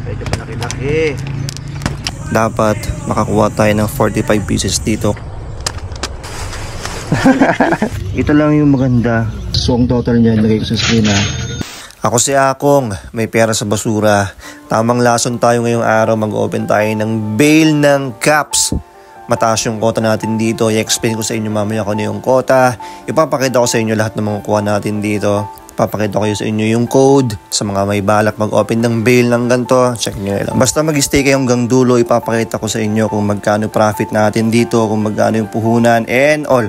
Medyo malaki-laki. Dapat makakuha tayo ng 45 pieces dito. Ito lang yung maganda. So ang total niya ilagay ko sa screen ha. Ako si Akong, may pera sa basura. Tamang lason tayo ngayong araw, mag-open tayo ng bale ng caps. Mataas yung quota natin dito. I-explain ko sa inyo mamaya kung ano yung quota. Ipapakita ko sa inyo lahat ng mga kuha natin dito. Ipapakita ko sa inyo yung code sa mga may balak mag-open ng bale ng ganito. Check nyo lang. Basta mag-stay kayo hanggang dulo, ipapakita ko sa inyo kung magkano profit natin dito, kung magkano yung puhunan and all.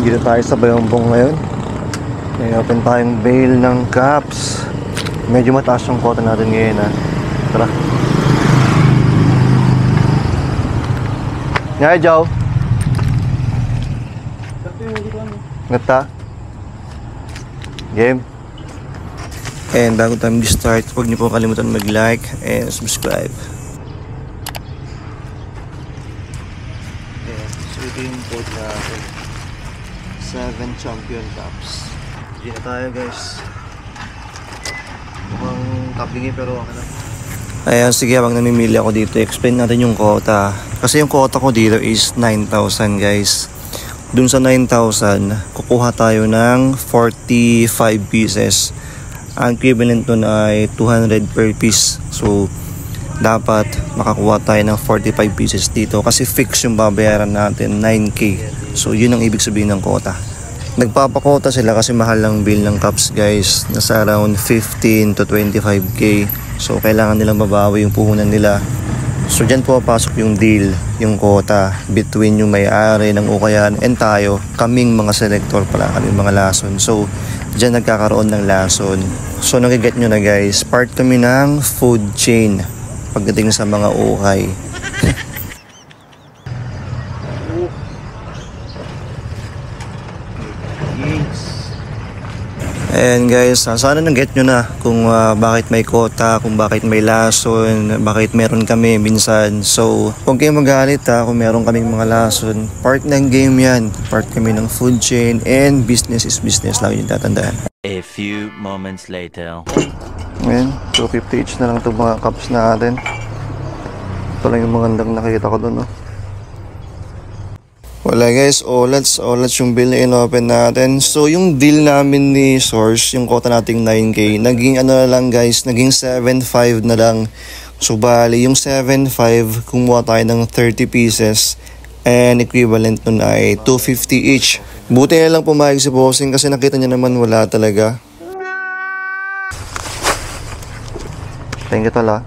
Dito tayo sa Bayombong ngayon. May open tayong bale ng caps. Medyo mataas yung quota natin ngayon ha. Tara. Ngayon Joe. Ngata. Game. And bago tayo mag-start, huwag niyo po kalimutan mag-like and subscribe. Okay, so ito yung code natin. 7 champion caps. Hindi na tayo guys. Mukhang kaplingi pero okay na. Ayan, sige, habang namimili ako dito, explain natin yung quota. Kasi yung quota ko dito is 9,000 guys. Dun sa 9,000, kukuha tayo ng 45 pieces. Ang equivalent nun ay 200 per piece. So, dapat makakuha tayo ng 45 pieces dito. Kasi fix yung babayaran natin, 9K. So, yun ang ibig sabihin ng quota. Nagpapakota sila kasi mahal lang bill ng caps guys. Nasa around 15 to 25K. So, kailangan nilang babawi yung puhunan nila. So, dyan po papasok yung deal, yung quota between yung may-ari ng ukayan and tayo, kaming mga selector pala, kaming mga lason. So, dyan nagkakaroon ng lason. So, nagiget nyo na guys, part kami ng food chain pagdating sa mga ukay. And guys, sana nag-get nyo na kung bakit may quota, kung bakit may lason, bakit meron kami minsan. So, huwag kayong magalit ha kung meron kaming mga lason. Part ng game yan. Part kami ng food chain and business is business lang yung tatandaan. A few moments later. Ayan, 250 each na lang itong mga cups natin. Ito lang yung magandang nakita ko doon. No? Wala guys, olats yung bill na in-open natin. So yung deal namin ni Source, yung quota nating 9K, naging ano na lang guys, naging 7.5 na lang. So bali, yung 7.5, kumuha tayo ng 30 pieces and equivalent nun ay 250 each. Buti na lang pumayag si Bossing kasi nakita niya naman wala talaga. Thank you tala.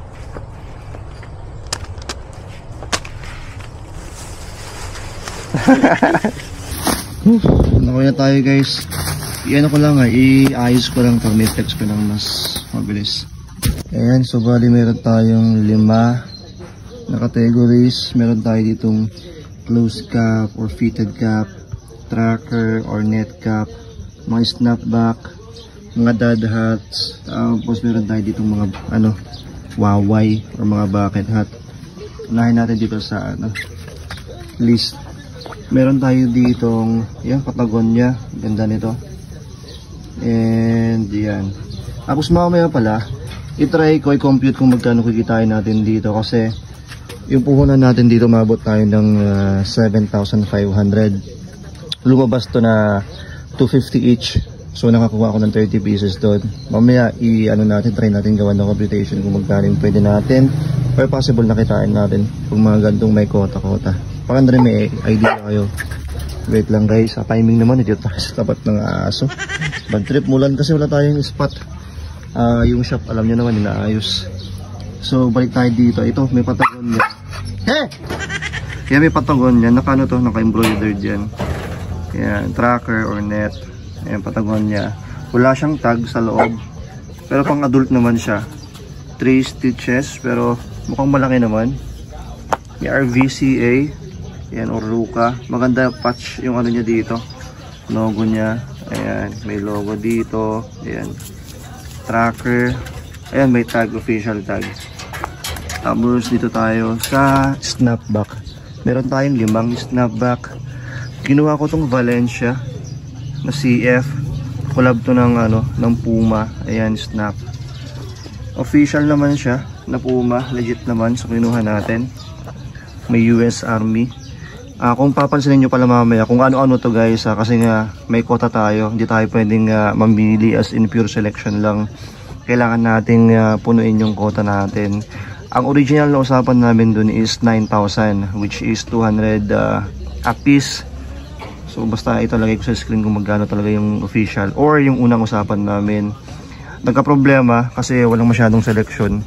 Nakuha na tayo guys. Iyan ko lang iayos ko lang pag may flex ko lang mas mabilis. Ayan, so bali meron tayong 5 na categories. Meron tayo ditong closed cap or fitted cap, tracker or net cap, mga snapback, mga dad hats, tapos meron tayo ditong mga waway or mga bucket hat. Unahin natin dito sa list. Meron tayo ditong yan, Patagonia, ganda nito. And yan. Tapos mamaya pala, i-try ko i-compute kung magkano kikitain natin dito kasi yung puhunan natin dito mabot tayo ng 7,500. Lumabas to na 250 each. So nakakuha ako ng 30 pieces doon. Mamaya try natin gawa ng computation kung magkano pwede natin or possible na kitain natin kung mga gantong may quota-quota. Pakanda rin may idea kayo. Wait lang guys, timing naman dito tayo sa tapat ng aso. Bad trip, mulan kasi wala tayong spot. Yung shop alam nyo naman inaayos. So balik tayo dito. Ito may Patagonia. Yan may Patagonia. Nakano to? Naka-embroidered yan. Yan, tracker or net. Ayan, Patagonia. Wala siyang tag sa loob. Pero pang adult naman siya. 3 stitches pero mukhang malaki naman. May RVCA. Ayan, or Ruka. Maganda patch yung niya dito. Logo niya. Ayan, may logo dito. Ayan. Tracker. Ayan, may tag, official tag. Tapos dito tayo sa snapback. Meron tayong 5 snapback. Kinuha ko tong Valencia na CF. Collab to ng ng Puma. Ayan, Snap. Official naman siya na Puma, legit naman. So kinuha natin. May US Army. Kung papansinin nyo pala mamaya kung ano-ano to guys, kasi nga may quota tayo. Hindi tayo pwedeng mamili as in pure selection lang. Kailangan nating punuin yung quota natin. Ang original na usapan namin dun is 9,000, which is 200 a piece. So basta ito lagay ko sa screen kung magkano talaga yung official or yung unang usapan namin. Nagka-problema kasi walang masyadong selection.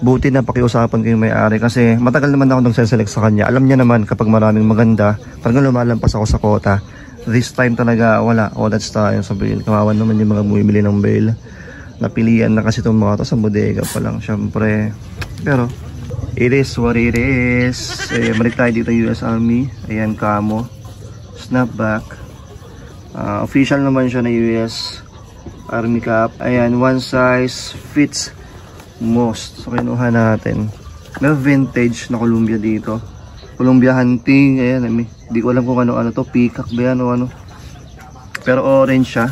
Buti na pakiusapan ko yung may-ari kasi matagal naman ako nagse-select sa kanya. Alam niya naman kapag maraming maganda, talagang lumalampas ako sa quota. This time talaga wala. That's tayo sa bail. Kawawan naman yung mga bumibili ng bail. Napilian na kasi itong mga to sa bodega pa lang syempre. Pero it is what it is. Balik tayo dito US Army. Ayan, camo. Snapback. Official naman siya na US Army cap. Ayan, one size fits most. So kinuha natin. May vintage na Columbia dito. Columbia Hunting. Ayan, hindi ko alam kung ano to. Peacock ba yan o ano. Pero orange siya.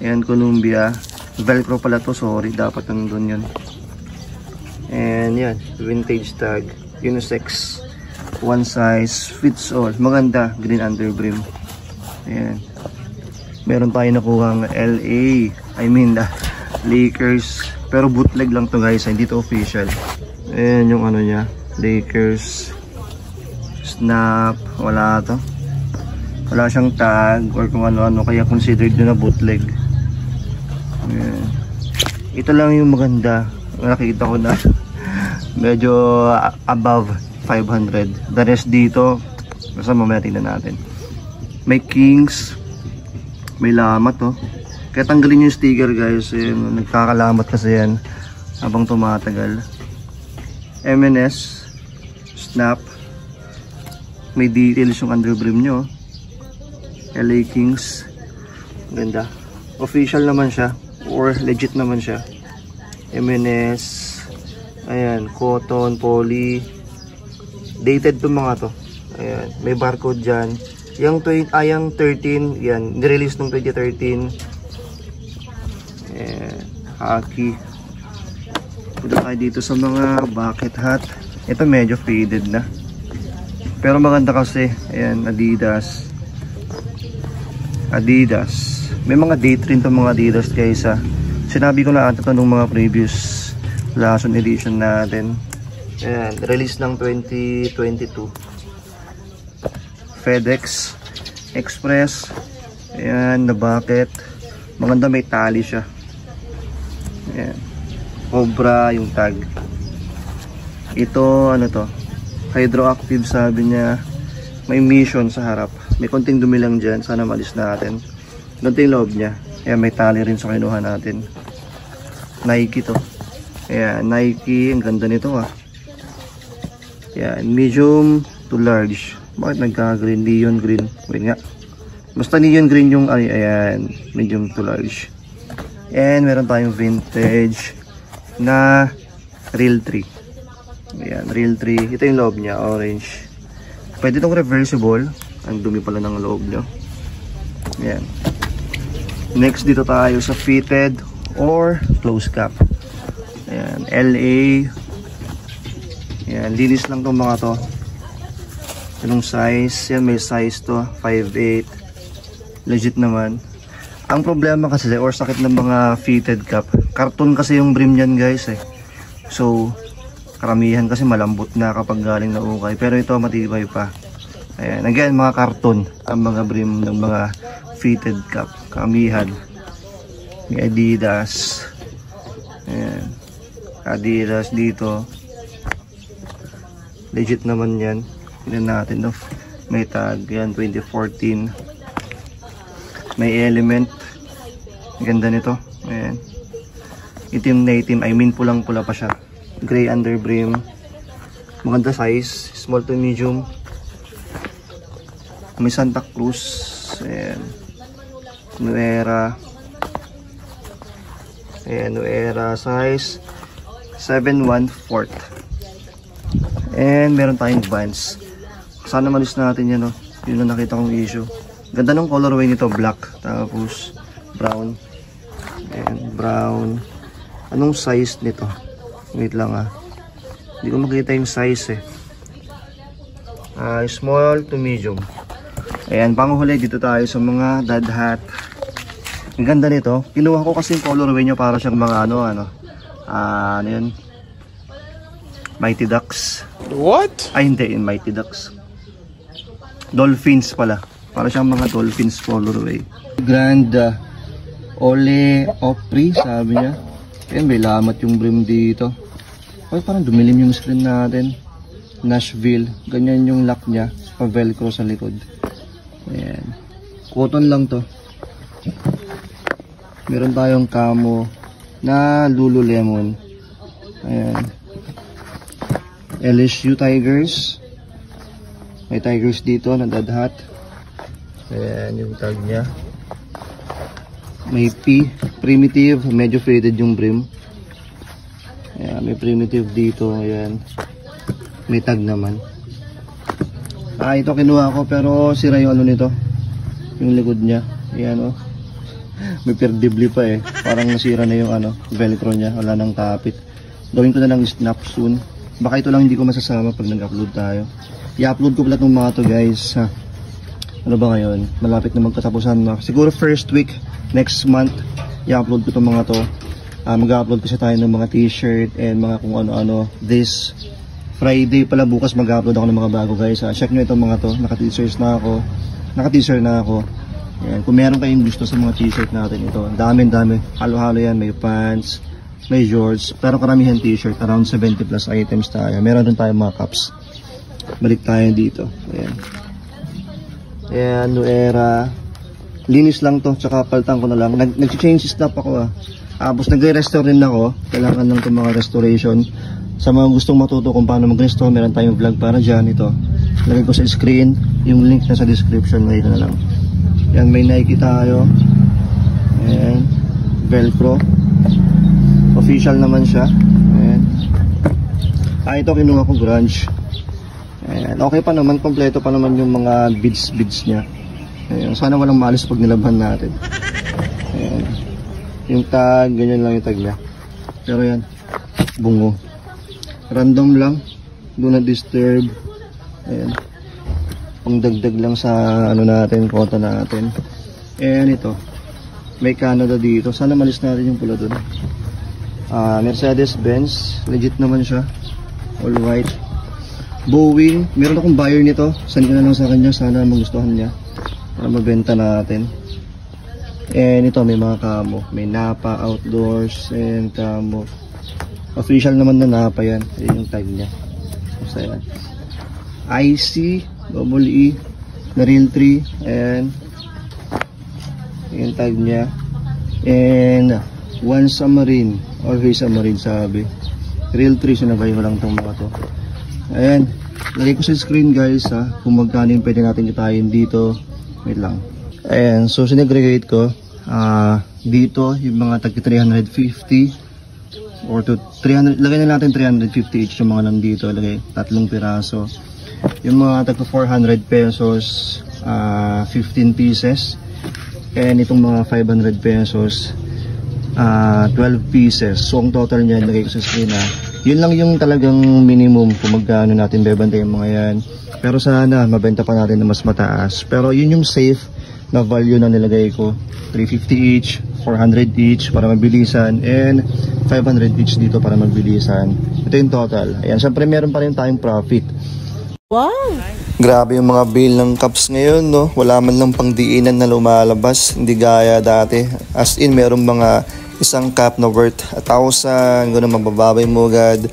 Ayan, Columbia. Velcro pala to. Sorry, dapat nandun yun. And yan, vintage tag. Unisex. One size fits all. Maganda. Green underbrim. Ayan. Meron tayo nakuhang LA. Lakers. Pero bootleg lang to guys, hindi to official. Ayan yung ano niya, Lakers. Snap, wala to. Wala siyang tag or kung ano-ano, kaya considered na bootleg. Ayan. Ito lang yung maganda. Nakikita ko na medyo above 500. The rest dito, basta mamaya tingnan natin. May Kings, may Lamat to. Kaya tanggalin yung sticker guys, nagkakalamat kasi yan habang tumatagal. M&S, Snap, may details yung underbrim nyo. LA Kings, ganda. Official naman siya or legit naman siya. M&S, ayan, cotton, poly, dated to mga to. Ayan, may barcode dyan. Yung 13, yan, nirelease nung 2013. Hockey. Punta tayo dito sa mga bucket hat. Ito medyo faded na. Pero maganda kasi. Ayan, Adidas. May mga date rin itong mga Adidas guys. Sinabi ko na ata ito nung mga previous Lason edition natin. Ayan, release ng 2022. FedEx Express. Ayan, na bucket. Maganda, may tali siya. Ayan. Cobra yung tag. Ito, ano to? Hydroactive sabi niya. May mission sa harap. May konting dumi lang dyan. Sana malis natin. Ganito yung loob niya. Ayan, may tali rin sa kinuha natin. Nike to. Ayan, Nike. Ang ganda nito Ayan, medium to large. Bakit nagka-green? Neon green. Wait nga. Basta neon green yung ayan, medium to large. And meron tayong vintage na Real 3. Ayan, Real 3. Ito yung loob niya, orange. Pwede itong reversible. Ang dumi pala ng loob niya. Ayan. Next dito tayo sa fitted or close cap. Ayan, LA. Ayan, linis lang itong mga to. Anong size? Yan, may size to. 5'8". Legit naman. Ang problema kasi or sakit ng mga fitted cap, karton kasi yung brim niyan guys So karamihan kasi malambot na kapag galing na ukay, pero ito matibay pa. Ayan, again mga karton ang mga brim ng mga fitted cap. Karamihan. May Adidas. Ayan. Adidas dito. Legit naman yan. Tignan natin may tag yan, 2014. May Element. Ganda nito. Ayan. Itim na itim. I mean pulang-pula pa siya. Gray underbrim. Maganda size. Small to medium. May Santa Cruz. Ayan. Nuera. Ayan. Nuera size 7/1/4. And meron tayong Vans. Sana malis natin yan Yun ang nakita kong issue. Ganda ng colorway nito, black. Tapos brown. Ayan, brown. Anong size nito? Wait lang ah. Hindi ko makita yung size eh. Small to medium. Ayan, panghuli dito tayo sa mga dad hat. Ang ganda nito. Kinuha ko kasi yung colorway niya para siyang mga ano yun? Mighty Ducks. What? Ay hindi, yung Mighty Ducks. Dolphins pala. Para siyang mga Dolphins colorway. Grand Ole Opry, sabi niya. Ayan, may lamat yung brim dito. Ay, parang dumilim yung screen natin. Nashville. Ganyan yung lock niya. Pa-velcro sa likod. Ayan. Cotton lang to. Meron tayong camo na Lululemon. Ayan. LSU Tigers. May Tigers dito na dad hat. Ayan yung tag niya. May P. Primitive. Medyo faded yung brim. Ayan, may primitive dito. Ayan. May tag naman. Ito kinuha ko pero sira yung ano nito. Yung likod niya. Ayan oh. May perdibli pa eh. Parang nasira na yung velcro niya. Wala nang kapit. Gawin ko na lang snap soon. Baka ito lang hindi ko masasama pag nag-upload tayo. I-upload ko pala itong mga to guys. Ano ba ngayon? Malapit na magkatapusan na. Siguro first week, next month, i-upload ko itong mga to. Mag-upload kasi tayo ng mga t-shirt and mga kung ano-ano. This Friday pala bukas mag-upload ako ng mga bago guys. Check nyo itong mga to. Naka-t-shirts na ako. Naka-t-shirt na ako. Ayan. Kung meron kayong gusto sa mga t-shirt natin ito. Dami. Halo-halo yan. May pants. May shorts. Pero karamihan t-shirt. Around 70 plus items tayo. Meron din tayo mga cups. Balik tayo dito. Ayan. Ayan. New era. Linis lang to. Tsaka paltan ko na lang. Nag-change snap ako Tapos nagre-restore rin ako. Kailangan lang itong mga restoration. Sa mga gustong matuto kung paano mag-restore, meron tayong vlog para dyan. Ito. Lagay ko sa screen. Yung link na sa description. Mayroon na lang. Yan, may Nike tayo. Ayan. Velcro. Official naman siya. Ayan. Ito kinuha ko grunge. Ayan. Okay pa naman. Kompleto pa naman yung mga beads niya. Ayan. Sana walang malis pag nilabhan natin. Ayan. Yung tag, ganyan lang yung tag niya. Pero yan, bungo. Random lang. Do not disturb. Ayan. Pangdagdag lang sa natin, kota natin. Ayan ito. May Canada dito. Sana malis natin yung pula dun. Mercedes-Benz. Legit naman siya. All white. Boeing. Meron akong buyer nito. Send ko na lang sa kanya. Sana magustuhan niya. Para mabenta natin. And ito may mga camo. May Napa Outdoors and camo. Official naman na Napa yan. Ayan yung tag niya. Basta yan. IC EE na Real 3 and yung tag niya. And One Submarine or Hey Submarine sabi. Real 3 sinabay ko lang itong mga to. Ayan. Lagay ko sa screen guys kung magkano yung pwede natin kitahin dito. Wait lang. Ayan, so sinagregate ko dito yung mga tag 350 or to 300, lagay na natin 350 each yung mga nandito, lagay 3 piraso. Yung mga tag 400 pesos 15 pieces, and itong mga 500 pesos 12 pieces. So ang total niyan lagay ko sa screen yun lang yung talagang minimum kung magkano natin bebenta yung mga yan. Pero sana mabenta pa natin na mas mataas, pero yun yung safe na value na nilagay ko. 350 each, 400 each para mabilisan, and 500 each dito para mabilisan. Ito yung total. Ayan, syempre meron pa rin tayong profit. Wow! Grabe yung mga bill ng cups ngayon, no? Wala man lang pangdiinan na lumalabas, hindi gaya dati. As in, meron mga isang cup na worth 1,000, gano'n mabababay mo agad.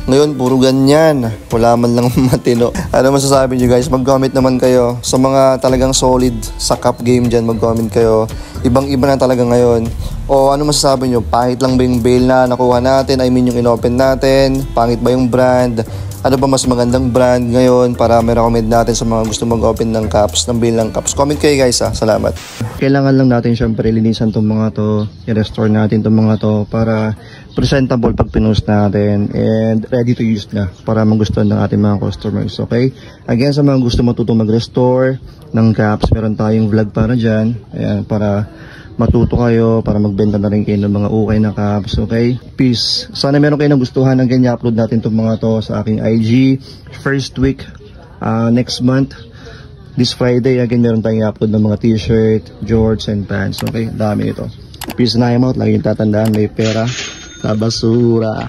Ngayon, puro ganyan. Wala man lang matino. Ano masasabi nyo guys? Mag-comment naman kayo. Sa mga talagang solid sa cup game dyan, mag-comment kayo. Ibang-iba na talaga ngayon. O ano masasabi nyo? Pangit lang ba yung bail na nakuha natin? I mean yung inopen natin? Pangit ba yung brand? Ano ba mas magandang brand ngayon para may recommend natin sa mga gusto mag-open ng cups, ng bail ng cups? Comment kayo guys ha. Salamat. Kailangan lang natin syempre linisan itong mga to. I-restore natin itong mga to para presentable pag pinost natin and ready to use na para magustuhan ng ating mga customers. Okay? Again, sa mga gusto matutong mag-restore ng cups, meron tayong vlog para dyan. Ayan, para matuto kayo, para magbenta na rin kayo ng mga ukay na cups. Okay? Peace. Sana meron kayo nagustuhan ng ganyan. Upload natin itong mga to sa aking IG. First week, next month. This Friday, again, meron tayong upload ng mga t-shirt, jorts, and pants. Okay? Dami ito. Peace na, I'm out. Lagi yung tatandaan, may pera sa basura.